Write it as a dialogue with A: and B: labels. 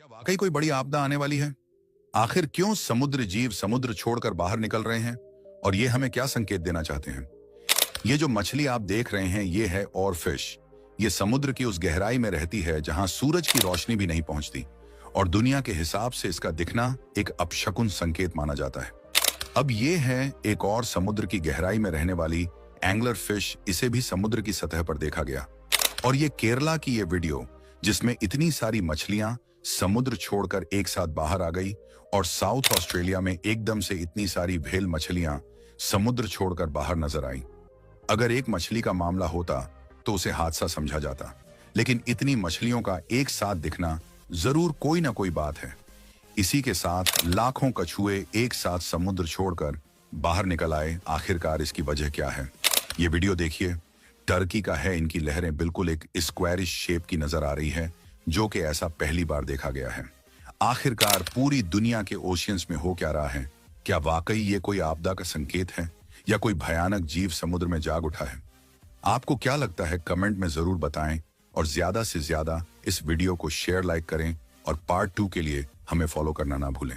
A: क्या वाकई कोई बड़ी आपदा आने वाली है? आखिर क्यों समुद्र जीव समुद्र छोड़कर बाहर निकल रहे हैं? और ये हमें क्या संकेत देना चाहते हैं? ये जो मछली आप देख रहे हैं, ये है और फिश। ये समुद्र की उस गहराई में रहती है जहां सूरज की रोशनी भी नहीं पहुंचती, और दुनिया के हिसाब से इसका दिखना एक अपशकुन संकेत माना जाता है। अब ये है एक और समुद्र की गहराई में रहने वाली एंगलर फिश। इसे भी समुद्र की सतह पर देखा गया। और ये केरला की ये वीडियो, जिसमें इतनी सारी मछलियां समुद्र छोड़कर एक साथ बाहर आ गई, और साउथ ऑस्ट्रेलिया में एकदम से इतनी सारी व्हेल मछलियां समुद्र छोड़कर बाहर नजर आई। अगर एक मछली का मामला होता तो उसे हादसा समझा जाता, लेकिन इतनी मछलियों का एक साथ दिखना जरूर कोई ना कोई बात है। इसी के साथ लाखों कछुए एक साथ समुद्र छोड़कर बाहर निकल आए। आखिरकार इसकी वजह क्या है? ये वीडियो देखिए। टर्की का है। इनकी लहरें बिल्कुल एक स्क्वायरिश शेप की नजर आ रही है, जो कि ऐसा पहली बार देखा गया है। आखिरकार पूरी दुनिया के ओशियंस में हो क्या रहा है? क्या वाकई ये कोई आपदा का संकेत है, या कोई भयानक जीव समुद्र में जाग उठा है? आपको क्या लगता है? कमेंट में जरूर बताएं, और ज्यादा से ज्यादा इस वीडियो को शेयर, लाइक करें, और पार्ट 2 के लिए हमें फॉलो करना ना भूलें।